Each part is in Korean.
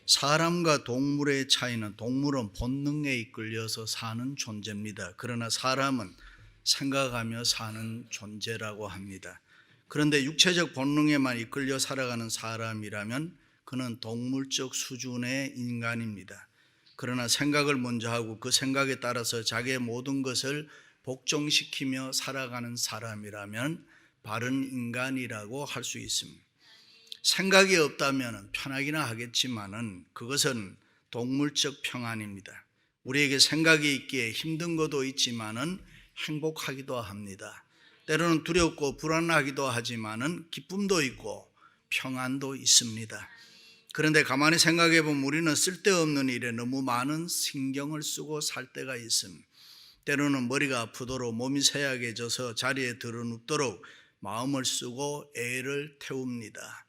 사람과 동물의 차이는 동물은 본능에 이끌려서 사는 존재입니다. 그러나 사람은 생각하며 사는 존재라고 합니다. 그런데 육체적 본능에만 이끌려 살아가는 사람이라면 그는 동물적 수준의 인간입니다. 그러나 생각을 먼저 하고 그 생각에 따라서 자기의 모든 것을 복종시키며 살아가는 사람이라면 바른 인간이라고 할 수 있습니다. 생각이 없다면 편하기나 하겠지만은 그것은 동물적 평안입니다. 우리에게 생각이 있기에 힘든 것도 있지만은 행복하기도 합니다. 때로는 두렵고 불안하기도 하지만은 기쁨도 있고 평안도 있습니다. 그런데 가만히 생각해 보면 우리는 쓸데없는 일에 너무 많은 신경을 쓰고 살 때가 있습니다. 때로는 머리가 아프도록 몸이 쇠약해져서 자리에 드러눕도록 마음을 쓰고 애를 태웁니다.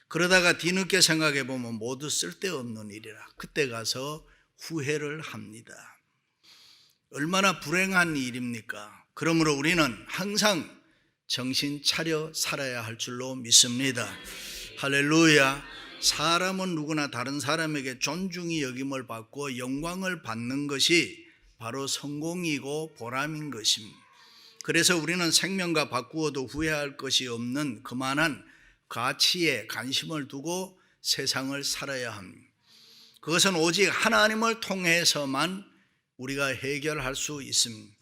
그러다가 뒤늦게 생각해 보면 모두 쓸데없는 일이라 그때 가서 후회를 합니다. 얼마나 불행한 일입니까? 그러므로 우리는 항상 정신 차려 살아야 할 줄로 믿습니다. 할렐루야. 사람은 누구나 다른 사람에게 존중이 여김을 받고 영광을 받는 것이 바로 성공이고 보람인 것입니다. 그래서 우리는 생명과 바꾸어도 후회할 것이 없는 그만한 가치에 관심을 두고 세상을 살아야 합니다. 그것은 오직 하나님을 통해서만 우리가 해결할 수 있습니다.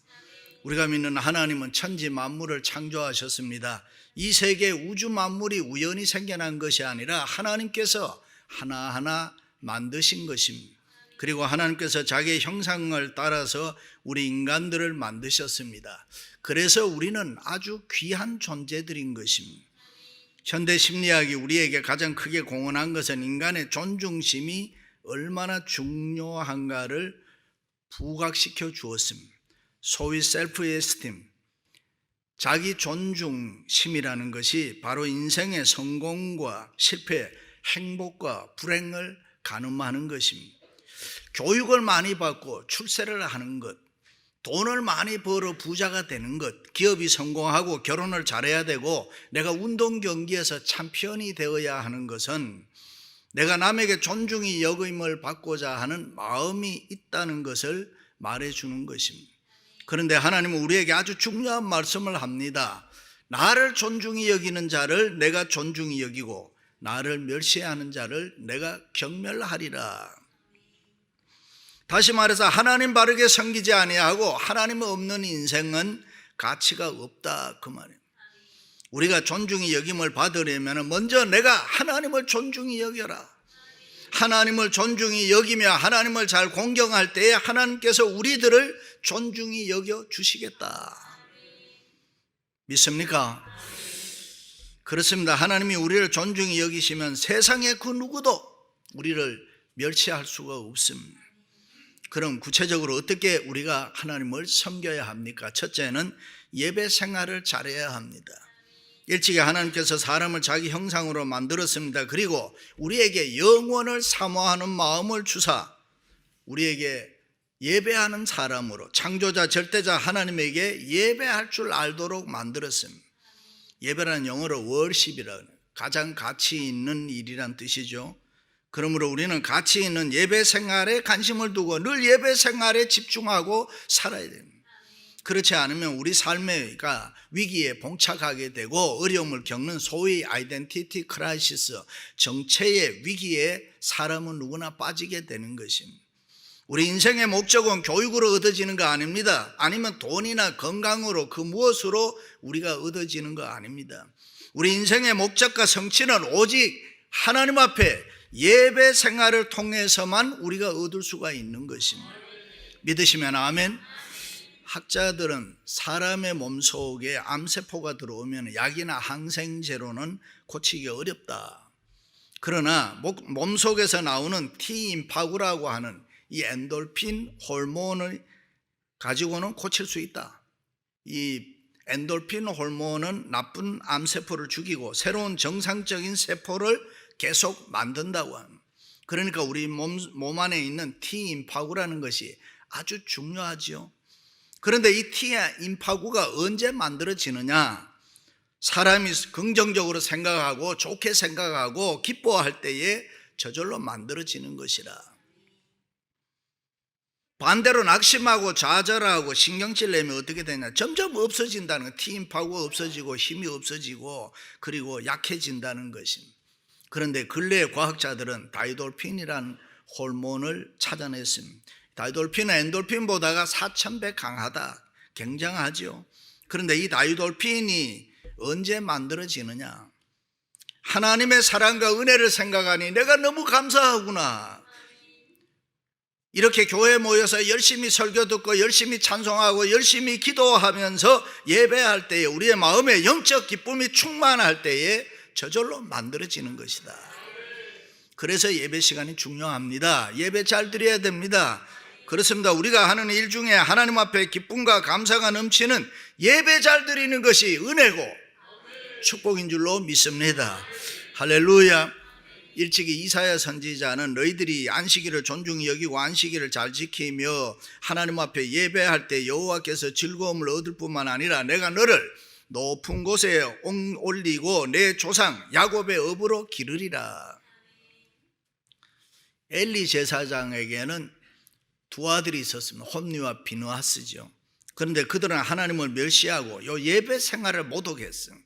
우리가 믿는 하나님은 천지 만물을 창조하셨습니다. 이 세계 우주 만물이 우연히 생겨난 것이 아니라 하나님께서 하나하나 만드신 것입니다. 그리고 하나님께서 자기의 형상을 따라서 우리 인간들을 만드셨습니다. 그래서 우리는 아주 귀한 존재들인 것입니다. 현대 심리학이 우리에게 가장 크게 공헌한 것은 인간의 존중심이 얼마나 중요한가를 부각시켜 주었습니다. 소위 셀프 에스팀, 자기 존중심이라는 것이 바로 인생의 성공과 실패, 행복과 불행을 가늠하는 것입니다. 교육을 많이 받고 출세를 하는 것, 돈을 많이 벌어 부자가 되는 것, 기업이 성공하고 결혼을 잘해야 되고 내가 운동 경기에서 챔피언이 되어야 하는 것은 내가 남에게 존중이 여김을 받고자 하는 마음이 있다는 것을 말해주는 것입니다. 그런데 하나님은 우리에게 아주 중요한 말씀을 합니다. 나를 존중히 여기는 자를 내가 존중히 여기고 나를 멸시하는 자를 내가 경멸하리라. 다시 말해서 하나님 바르게 섬기지 아니하고 하나님 없는 인생은 가치가 없다 그 말이에요. 우리가 존중이 여김을 받으려면 먼저 내가 하나님을 존중히 여겨라. 하나님을 존중히 여기며 하나님을 잘 공경할 때에 하나님께서 우리들을 존중히 여겨 주시겠다. 믿습니까? 그렇습니다. 하나님이 우리를 존중히 여기시면 세상의 그 누구도 우리를 멸시할 수가 없습니다. 그럼 구체적으로 어떻게 우리가 하나님을 섬겨야 합니까? 첫째는 예배 생활을 잘해야 합니다. 일찍이 하나님께서 사람을 자기 형상으로 만들었습니다. 그리고 우리에게 영원을 사모하는 마음을 주사 우리에게 예배하는 사람으로 창조자 절대자 하나님에게 예배할 줄 알도록 만들었습니다. 예배라는 영어로 월십이라는 가장 가치 있는 일이란 뜻이죠. 그러므로 우리는 가치 있는 예배 생활에 관심을 두고 늘 예배 생활에 집중하고 살아야 됩니다. 그렇지 않으면 우리 삶가 위기에 봉착하게 되고 어려움을 겪는 소위 아이덴티티 크라이시스, 정체의 위기에 사람은 누구나 빠지게 되는 것입니다. 우리 인생의 목적은 교육으로 얻어지는 거 아닙니다. 아니면 돈이나 건강으로 그 무엇으로 우리가 얻어지는 거 아닙니다. 우리 인생의 목적과 성취는 오직 하나님 앞에 예배 생활을 통해서만 우리가 얻을 수가 있는 것입니다. 믿으시면 아멘. 학자들은 사람의 몸속에 암세포가 들어오면 약이나 항생제로는 고치기 어렵다. 그러나 몸속에서 나오는 T임파구라고 하는 이 엔돌핀 호르몬을 가지고는 고칠 수 있다. 이 엔돌핀 호르몬은 나쁜 암세포를 죽이고 새로운 정상적인 세포를 계속 만든다고 합니다. 그러니까 우리 몸 안에 있는 T임파구라는 것이 아주 중요하죠. 그런데 이 T임파구가 언제 만들어지느냐? 사람이 긍정적으로 생각하고 좋게 생각하고 기뻐할 때에 저절로 만들어지는 것이라. 반대로 낙심하고 좌절하고 신경질 내면 어떻게 되냐, 점점 없어진다는 거. 티임파워가 없어지고 힘이 없어지고 그리고 약해진다는 것입니다. 그런데 근래의 과학자들은 다이돌핀이라는 호르몬을 찾아냈습니다. 다이돌핀은 엔돌핀보다가 4000배 강하다, 굉장하죠. 그런데 이 다이돌핀이 언제 만들어지느냐, 하나님의 사랑과 은혜를 생각하니 내가 너무 감사하구나. 이렇게 교회에 모여서 열심히 설교 듣고 열심히 찬송하고 열심히 기도하면서 예배할 때에 우리의 마음에 영적 기쁨이 충만할 때에 저절로 만들어지는 것이다. 그래서 예배 시간이 중요합니다. 예배 잘 드려야 됩니다. 그렇습니다. 우리가 하는 일 중에 하나님 앞에 기쁨과 감사가 넘치는 예배 잘 드리는 것이 은혜고 축복인 줄로 믿습니다. 할렐루야. 일찍이 이사야 선지자는 너희들이 안식일을 존중히 여기고 안식일을 잘 지키며 하나님 앞에 예배할 때 여호와께서 즐거움을 얻을 뿐만 아니라 내가 너를 높은 곳에 올리고 내 조상 야곱의 업으로 기르리라. 엘리 제사장에게는 두 아들이 있었습니다. 홈니와 비느하스죠. 그런데 그들은 하나님을 멸시하고 요 예배 생활을 못하겠습니다.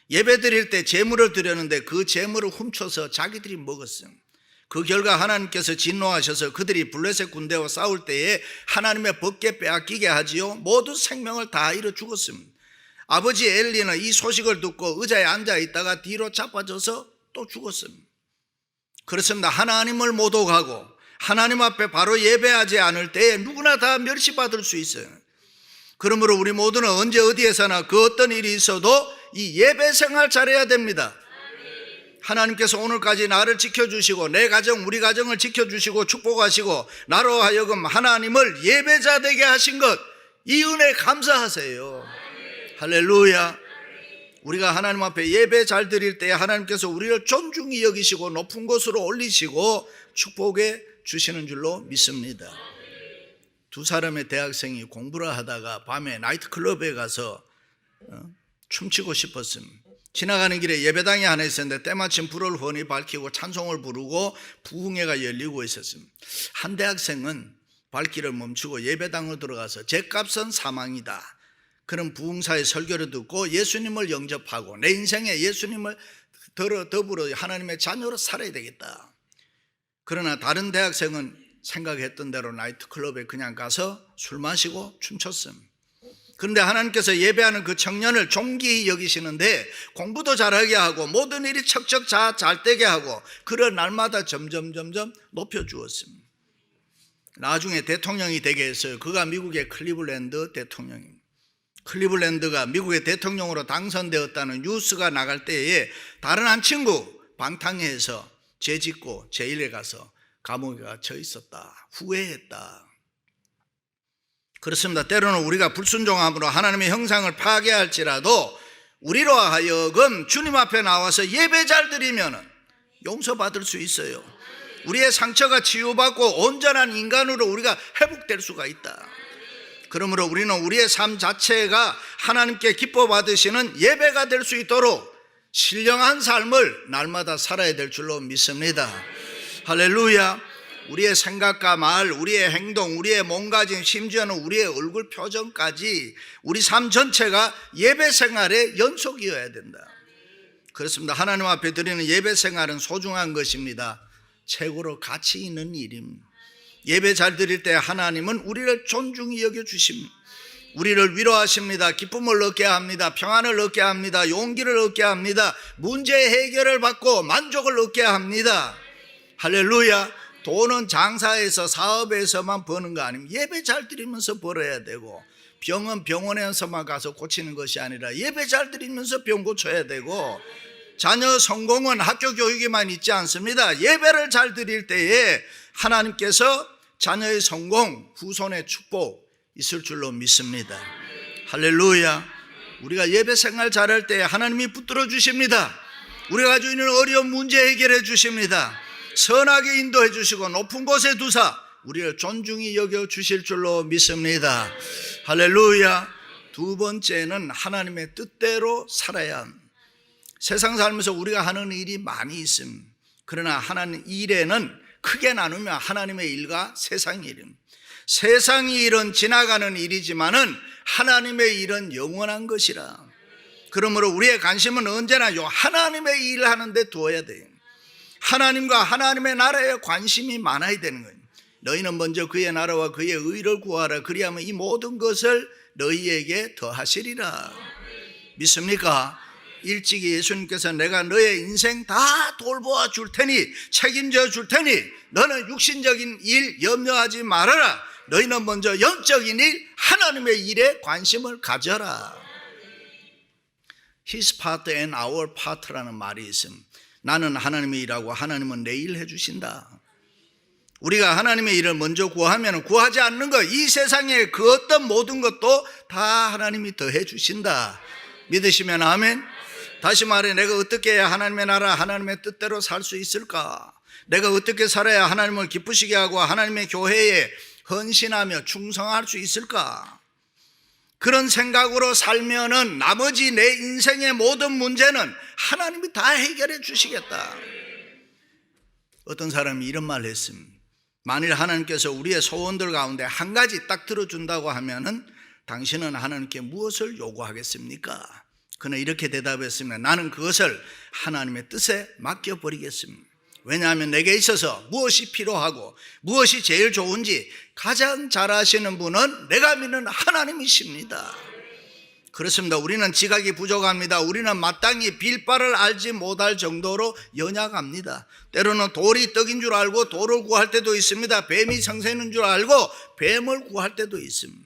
예배 드릴 때 제물을 드렸는데 그 제물을 훔쳐서 자기들이 먹었습니다. 그 결과 하나님께서 진노하셔서 그들이 블레셋 군대와 싸울 때에 하나님의 법궤 빼앗기게 하지요. 모두 생명을 다 잃어 죽었습니다. 아버지 엘리는 이 소식을 듣고 의자에 앉아 있다가 뒤로 자빠져서 또 죽었습니다. 그렇습니다. 하나님을 모독하고 하나님 앞에 바로 예배하지 않을 때에 누구나 다 멸시받을 수 있어요. 그러므로 우리 모두는 언제 어디에서나 그 어떤 일이 있어도 이 예배 생활 잘해야 됩니다. 하나님께서 오늘까지 나를 지켜주시고 내 가정 우리 가정을 지켜주시고 축복하시고 나로 하여금 하나님을 예배자 되게 하신 것, 이 은혜 감사하세요. 할렐루야. 우리가 하나님 앞에 예배 잘 드릴 때 하나님께서 우리를 존중히 여기시고 높은 곳으로 올리시고 축복해 주시는 줄로 믿습니다. 두 사람의 대학생이 공부를 하다가 밤에 나이트클럽에 가서 춤추고 싶었습니다. 지나가는 길에 예배당이 하나 있었는데 때마침 불을 훤히 밝히고 찬송을 부르고 부흥회가 열리고 있었습니다. 한 대학생은 발길을 멈추고 예배당으로 들어가서 죗값은 사망이다, 그런 부흥사의 설교를 듣고 예수님을 영접하고 내 인생에 예수님을 더불어 하나님의 자녀로 살아야 되겠다. 그러나 다른 대학생은 생각했던 대로 나이트클럽에 그냥 가서 술 마시고 춤췄습니다. 그런데 하나님께서 예배하는 그 청년을 존귀히 여기시는데 공부도 잘하게 하고 모든 일이 척척 잘 되게 하고 그를 날마다 점점 높여주었습니다. 나중에 대통령이 되게 했어요. 그가 미국의 클리블랜드 대통령입니다. 클리블랜드가 미국의 대통령으로 당선되었다는 뉴스가 나갈 때에 다른 한 친구 방탕해서 죄짓고 제일에 가서 감옥에 갇혀 있었다, 후회했다. 그렇습니다. 때로는 우리가 불순종함으로 하나님의 형상을 파괴할지라도 우리로 하여금 주님 앞에 나와서 예배 잘 드리면 용서받을 수 있어요. 우리의 상처가 치유받고 온전한 인간으로 우리가 회복될 수가 있다. 그러므로 우리는 우리의 삶 자체가 하나님께 기뻐 받으시는 예배가 될 수 있도록 신령한 삶을 날마다 살아야 될 줄로 믿습니다. 할렐루야. 우리의 생각과 말, 우리의 행동, 우리의 몸가짐, 심지어는 우리의 얼굴 표정까지 우리 삶 전체가 예배 생활의 연속이어야 된다. 그렇습니다. 하나님 앞에 드리는 예배 생활은 소중한 것입니다. 최고로 가치 있는 일입니다. 예배 잘 드릴 때 하나님은 우리를 존중히 여겨주십니다. 우리를 위로하십니다. 기쁨을 얻게 합니다. 평안을 얻게 합니다. 용기를 얻게 합니다. 문제 해결을 받고 만족을 얻게 합니다. 할렐루야. 돈은 장사에서 사업에서만 버는 거 아닙니다. 예배 잘 드리면서 벌어야 되고, 병은 병원에서만 가서 고치는 것이 아니라 예배 잘 드리면서 병 고쳐야 되고, 자녀 성공은 학교 교육에만 있지 않습니다. 예배를 잘 드릴 때에 하나님께서 자녀의 성공, 후손의 축복 있을 줄로 믿습니다. 할렐루야. 우리가 예배 생활 잘할 때 하나님이 붙들어 주십니다. 우리가 가지고 있는 어려운 문제 해결해 주십니다. 선하게 인도해 주시고 높은 곳에 두사 우리를 존중히 여겨 주실 줄로 믿습니다. 할렐루야. 두 번째는 하나님의 뜻대로 살아야 합니다. 세상 살면서 우리가 하는 일이 많이 있습니다. 그러나 하나님 일에는 크게 나누면 하나님의 일과 세상의 일입니다. 세상의 일은 지나가는 일이지만은 하나님의 일은 영원한 것이라. 그러므로 우리의 관심은 언제나 요 하나님의 일을 하는데 두어야 돼요. 하나님과 하나님의 나라에 관심이 많아야 되는 거예요. 너희는 먼저 그의 나라와 그의 의를 구하라. 그리하면 이 모든 것을 너희에게 더하시리라. 믿습니까? 일찍이 예수님께서 내가 너의 인생 다 돌보아 줄 테니, 책임져 줄 테니 너는 육신적인 일 염려하지 말아라. 너희는 먼저 영적인 일, 하나님의 일에 관심을 가져라. His part and our part라는 말이 있습니다. 나는 하나님의 일하고 하나님은 내 일 해주신다. 우리가 하나님의 일을 먼저 구하면 구하지 않는 것, 이 세상의 그 어떤 모든 것도 다 하나님이 더해 주신다. 믿으시면 아멘. 다시 말해, 내가 어떻게 해야 하나님의 나라, 하나님의 뜻대로 살 수 있을까? 내가 어떻게 살아야 하나님을 기쁘시게 하고 하나님의 교회에 헌신하며 충성할 수 있을까? 그런 생각으로 살면은 나머지 내 인생의 모든 문제는 하나님이 다 해결해 주시겠다. 어떤 사람이 이런 말을 했습니다. 만일 하나님께서 우리의 소원들 가운데 한 가지 딱 들어준다고 하면은 당신은 하나님께 무엇을 요구하겠습니까? 그는 이렇게 대답했습니다. 나는 그것을 하나님의 뜻에 맡겨버리겠습니다. 왜냐하면 내게 있어서 무엇이 필요하고 무엇이 제일 좋은지 가장 잘 아시는 분은 내가 믿는 하나님이십니다. 그렇습니다. 우리는 지각이 부족합니다. 우리는 마땅히 빌 바를 알지 못할 정도로 연약합니다. 때로는 돌이 떡인 줄 알고 돌을 구할 때도 있습니다. 뱀이 성새는 줄 알고 뱀을 구할 때도 있습니다.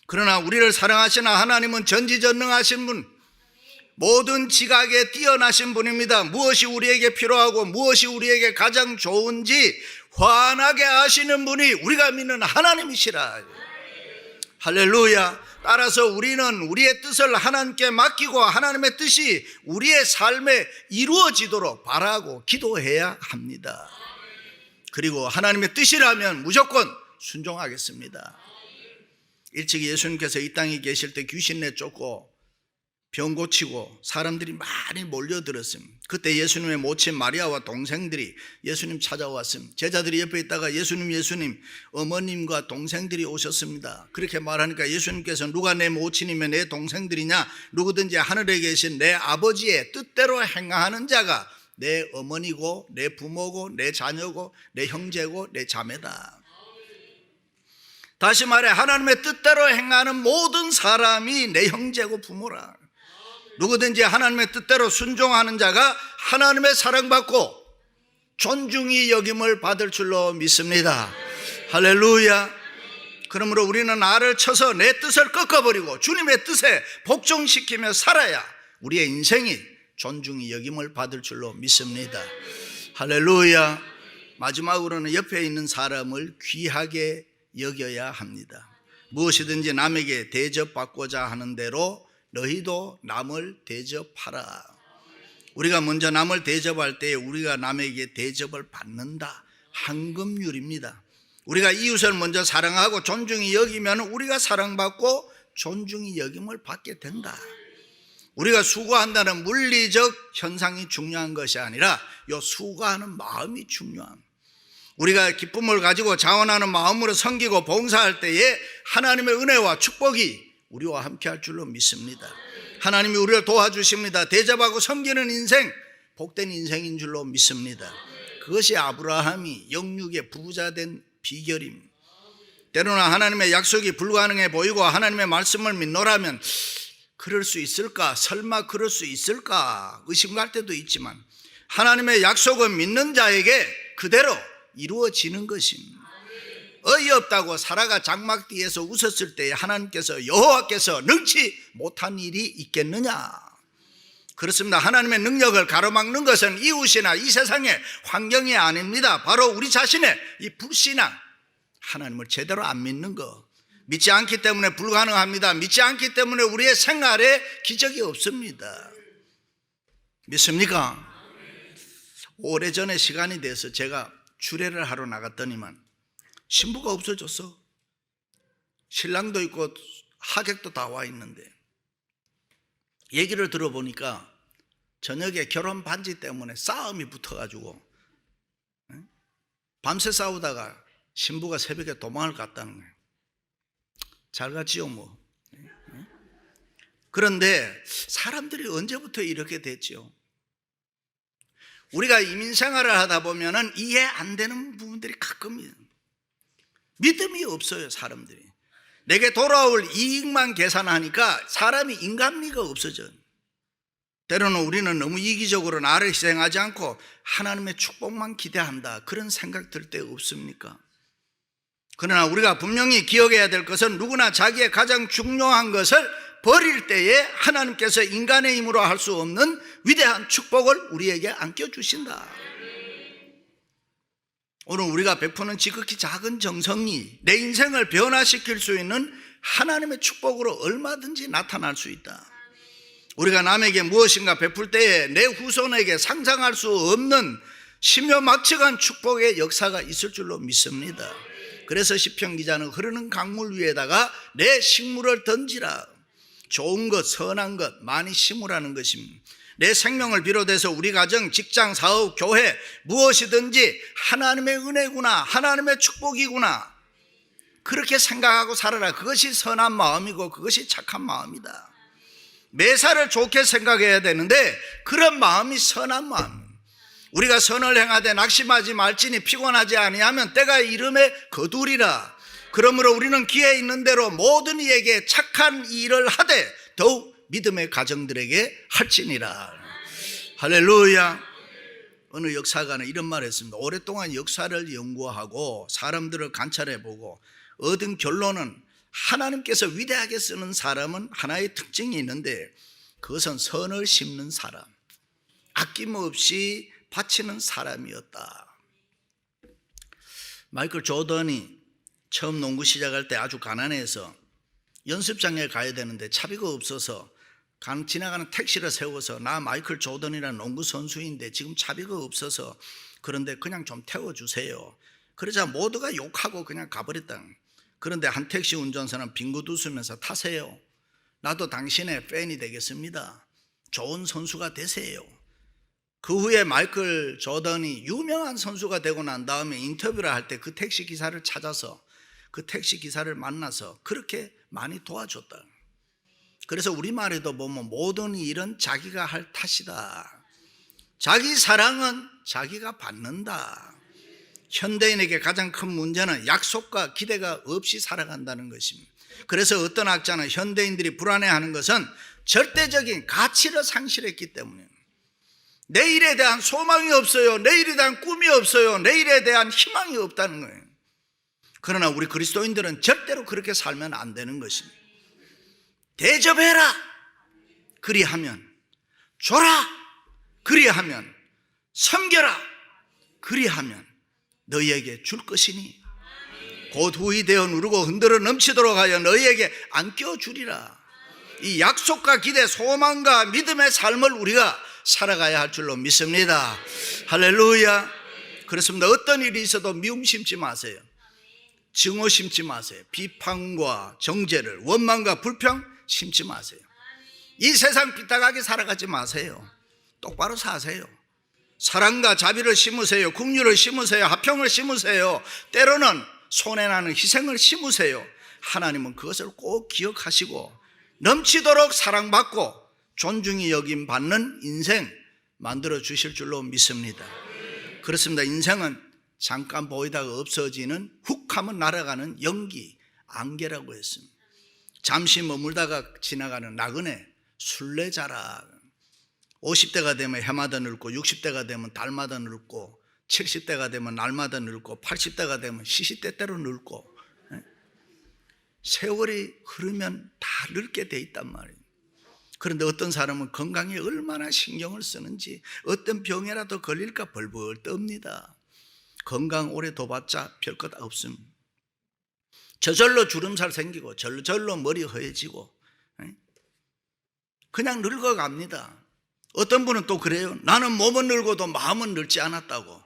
그러나 우리를 사랑하시는 하나님은 전지전능하신 분, 모든 지각에 뛰어나신 분입니다. 무엇이 우리에게 필요하고 무엇이 우리에게 가장 좋은지 환하게 아시는 분이 우리가 믿는 하나님이시라. 할렐루야. 따라서 우리는 우리의 뜻을 하나님께 맡기고 하나님의 뜻이 우리의 삶에 이루어지도록 바라고 기도해야 합니다. 그리고 하나님의 뜻이라면 무조건 순종하겠습니다. 일찍이 예수님께서 이 땅에 계실 때 귀신 내쫓고 병 고치고 사람들이 많이 몰려들었습니다. 그때 예수님의 모친 마리아와 동생들이 예수님 찾아왔습니다. 제자들이 옆에 있다가 예수님 어머님과 동생들이 오셨습니다. 그렇게 말하니까 예수님께서 누가 내 모친이며 내 동생들이냐? 누구든지 하늘에 계신 내 아버지의 뜻대로 행하는 자가 내 어머니고 내 부모고 내 자녀고 내 형제고 내 자매다. 다시 말해 하나님의 뜻대로 행하는 모든 사람이 내 형제고 부모라. 누구든지 하나님의 뜻대로 순종하는 자가 하나님의 사랑받고 존중이 여김을 받을 줄로 믿습니다. 할렐루야. 그러므로 우리는 나를 쳐서 내 뜻을 꺾어버리고 주님의 뜻에 복종시키며 살아야 우리의 인생이 존중이 여김을 받을 줄로 믿습니다. 할렐루야. 마지막으로는 옆에 있는 사람을 귀하게 여겨야 합니다. 무엇이든지 남에게 대접받고자 하는 대로 너희도 남을 대접하라. 우리가 먼저 남을 대접할 때 우리가 남에게 대접을 받는다. 황금률입니다. 우리가 이웃을 먼저 사랑하고 존중히 여기면 우리가 사랑받고 존중히 여김을 받게 된다. 우리가 수고한다는 물리적 현상이 중요한 것이 아니라 이 수고하는 마음이 중요합니다. 우리가 기쁨을 가지고 자원하는 마음으로 섬기고 봉사할 때에 하나님의 은혜와 축복이 우리와 함께 할 줄로 믿습니다. 하나님이 우리를 도와주십니다. 대접하고 섬기는 인생, 복된 인생인 줄로 믿습니다. 그것이 아브라함이 영육의 부자 된 비결입니다. 때로는 하나님의 약속이 불가능해 보이고 하나님의 말씀을 믿노라면 그럴 수 있을까? 설마 그럴 수 있을까? 의심할 때도 있지만 하나님의 약속은 믿는 자에게 그대로 이루어지는 것입니다. 어이없다고 사라가 장막뒤에서 웃었을 때 하나님께서 여호와께서 능치 못한 일이 있겠느냐? 그렇습니다. 하나님의 능력을 가로막는 것은 이웃이나 이 세상의 환경이 아닙니다. 바로 우리 자신의 이 불신앙, 하나님을 제대로 안 믿는 것, 믿지 않기 때문에 불가능합니다. 믿지 않기 때문에 우리의 생활에 기적이 없습니다. 믿습니까? 오래전에 시간이 돼서 제가 주례를 하러 나갔더니만 신부가 없어졌어. 신랑도 있고 하객도 다 와 있는데 얘기를 들어보니까 저녁에 결혼 반지 때문에 싸움이 붙어가지고 밤새 싸우다가 신부가 새벽에 도망을 갔다는 거예요. 잘 갔지요 뭐. 그런데 사람들이 언제부터 이렇게 됐죠? 우리가 이민 생활을 하다 보면은 이해 안 되는 부분들이 가끔 믿음이 없어요. 사람들이 내게 돌아올 이익만 계산하니까 사람이 인간미가 없어져요. 때로는 우리는 너무 이기적으로 나를 희생하지 않고 하나님의 축복만 기대한다, 그런 생각 들 때 없습니까? 그러나 우리가 분명히 기억해야 될 것은 누구나 자기의 가장 중요한 것을 버릴 때에 하나님께서 인간의 힘으로 할 수 없는 위대한 축복을 우리에게 안겨주신다. 오늘 우리가 베푸는 지극히 작은 정성이 내 인생을 변화시킬 수 있는 하나님의 축복으로 얼마든지 나타날 수 있다. 우리가 남에게 무엇인가 베풀 때에 내 후손에게 상상할 수 없는 심요막측한 축복의 역사가 있을 줄로 믿습니다. 그래서 시편 기자는 흐르는 강물 위에다가 내 식물을 던지라. 좋은 것, 선한 것 많이 심으라는 것입니다. 내 생명을 비롯해서 우리 가정, 직장, 사업, 교회 무엇이든지 하나님의 은혜구나, 하나님의 축복이구나, 그렇게 생각하고 살아라. 그것이 선한 마음이고 그것이 착한 마음이다. 매사를 좋게 생각해야 되는데 그런 마음이 선한 마음. 우리가 선을 행하되 낙심하지 말지니 피곤하지 아니하면 때가 이름에 거두리라. 그러므로 우리는 기회 있는 대로 모든 이에게 착한 일을 하되 더욱 믿음의 가정들에게 할지니라. 할렐루야. 어느 역사가는 이런 말을 했습니다. 오랫동안 역사를 연구하고 사람들을 관찰해보고 얻은 결론은 하나님께서 위대하게 쓰는 사람은 하나의 특징이 있는데 그것은 선을 심는 사람, 아낌없이 바치는 사람이었다. 마이클 조던이 처음 농구 시작할 때 아주 가난해서 연습장에 가야 되는데 차비가 없어서 지나가는 택시를 세워서 나 마이클 조던이라는 농구 선수인데 지금 차비가 없어서 그런데 그냥 좀 태워주세요. 그러자 모두가 욕하고 그냥 가버렸다. 그런데 한 택시 운전사는 빙긋 웃으면서 타세요. 나도 당신의 팬이 되겠습니다. 좋은 선수가 되세요. 그 후에 마이클 조던이 유명한 선수가 되고 난 다음에 인터뷰를 할 때 그 택시 기사를 찾아서 그 택시 기사를 만나서 그렇게 많이 도와줬다. 그래서 우리말에도 보면 모든 일은 자기가 할 탓이다. 자기 사랑은 자기가 받는다. 현대인에게 가장 큰 문제는 약속과 기대가 없이 살아간다는 것입니다. 그래서 어떤 학자는 현대인들이 불안해하는 것은 절대적인 가치를 상실했기 때문에 내일에 대한 소망이 없어요. 내일에 대한 꿈이 없어요. 내일에 대한 희망이 없다는 거예요. 그러나 우리 그리스도인들은 절대로 그렇게 살면 안 되는 것입니다. 대접해라. 그리하면 줘라. 그리하면 섬겨라. 그리하면 너희에게 줄 것이니 곧 후이 되어 누르고 흔들어 넘치도록 하여 너희에게 안겨주리라. 이 약속과 기대, 소망과 믿음의 삶을 우리가 살아가야 할 줄로 믿습니다. 할렐루야. 그렇습니다. 어떤 일이 있어도 미움 심지 마세요. 증오 심지 마세요. 비판과 정죄를, 원망과 불평 심지 마세요. 이 세상 삐딱하게 살아가지 마세요. 똑바로 사세요. 사랑과 자비를 심으세요. 긍휼을 심으세요. 화평을 심으세요. 때로는 손해나는 희생을 심으세요. 하나님은 그것을 꼭 기억하시고 넘치도록 사랑받고 존중이 여김 받는 인생 만들어 주실 줄로 믿습니다. 그렇습니다. 인생은 잠깐 보이다가 없어지는, 훅 하면 날아가는 연기, 안개라고 했습니다. 잠시 머물다가 지나가는 나그네, 순례자라. 50대가 되면 해마다 늙고 60대가 되면 달마다 늙고 70대가 되면 날마다 늙고 80대가 되면 시시때때로 늙고, 세월이 흐르면 다 늙게 돼 있단 말이에요. 그런데 어떤 사람은 건강에 얼마나 신경을 쓰는지 어떤 병이라도 걸릴까 벌벌 떱니다. 건강 오래 둬봤자 별것 없습니다. 저절로 주름살 생기고 저절로 머리 허해지고 그냥 늙어갑니다. 어떤 분은 또 그래요. 나는 몸은 늙어도 마음은 늙지 않았다고.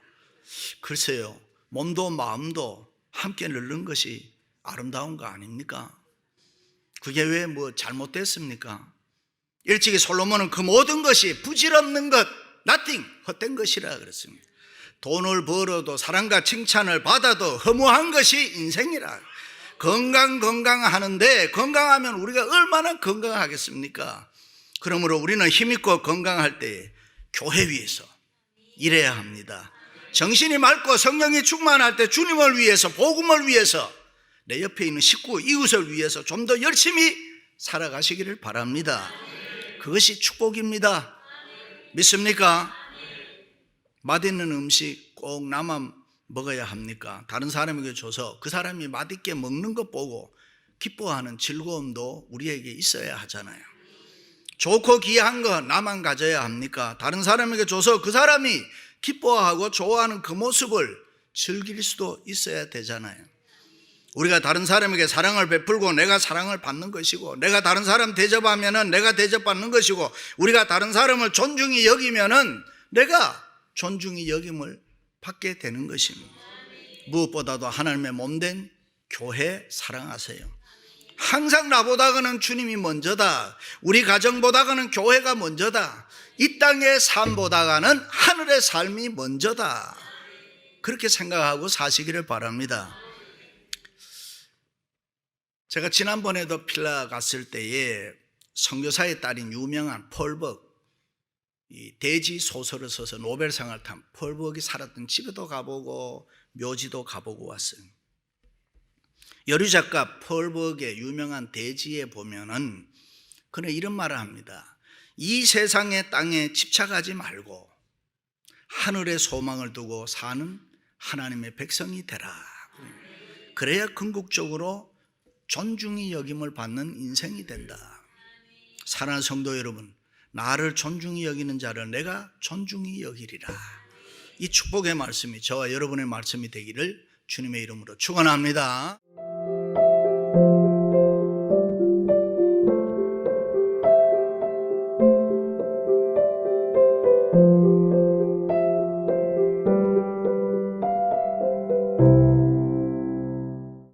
글쎄요, 몸도 마음도 함께 늙는 것이 아름다운 거 아닙니까? 그게 왜 뭐 잘못됐습니까? 일찍이 솔로몬은 그 모든 것이 부질없는 것, nothing, 헛된 것이라 그랬습니다. 돈을 벌어도 사랑과 칭찬을 받아도 허무한 것이 인생이라. 건강하는데 건강하면 우리가 얼마나 건강하겠습니까? 그러므로 우리는 힘있고 건강할 때 교회 위해서 일해야 합니다. 정신이 맑고 성령이 충만할 때 주님을 위해서, 복음을 위해서, 내 옆에 있는 식구, 이웃을 위해서 좀 더 열심히 살아가시기를 바랍니다. 그것이 축복입니다. 믿습니까? 맛있는 음식 꼭 나만 먹어야 합니까? 다른 사람에게 줘서 그 사람이 맛있게 먹는 것 보고 기뻐하는 즐거움도 우리에게 있어야 하잖아요. 좋고 귀한 거 나만 가져야 합니까? 다른 사람에게 줘서 그 사람이 기뻐하고 좋아하는 그 모습을 즐길 수도 있어야 되잖아요. 우리가 다른 사람에게 사랑을 베풀고 내가 사랑을 받는 것이고, 내가 다른 사람 대접하면은 내가 대접받는 것이고, 우리가 다른 사람을 존중히 여기면은 내가 존중히 여김을 받게 되는 것입니다. 무엇보다도 하나님의 몸된 교회 사랑하세요. 항상 나보다가는 주님이 먼저다. 우리 가정보다가는 교회가 먼저다. 이 땅의 삶보다가는 하늘의 삶이 먼저다. 그렇게 생각하고 사시기를 바랍니다. 제가 지난번에도 필라 갔을 때에 선교사의 딸인 유명한 폴 벅, 이 대지 소설을 써서 노벨상을 탄 폴 벅이 살았던 집에도 가보고 묘지도 가보고 왔어요. 여류 작가 폴 벅의 유명한 대지에 보면은 그는 이런 말을 합니다. 이 세상의 땅에 집착하지 말고 하늘의 소망을 두고 사는 하나님의 백성이 되라. 그래야 궁극적으로 존중이 여김을 받는 인생이 된다. 사랑하는 성도 여러분, 나를 존중히 여기는 자를 내가 존중히 여기리라. 이 축복의 말씀이 저와 여러분의 말씀이 되기를 주님의 이름으로 축원합니다.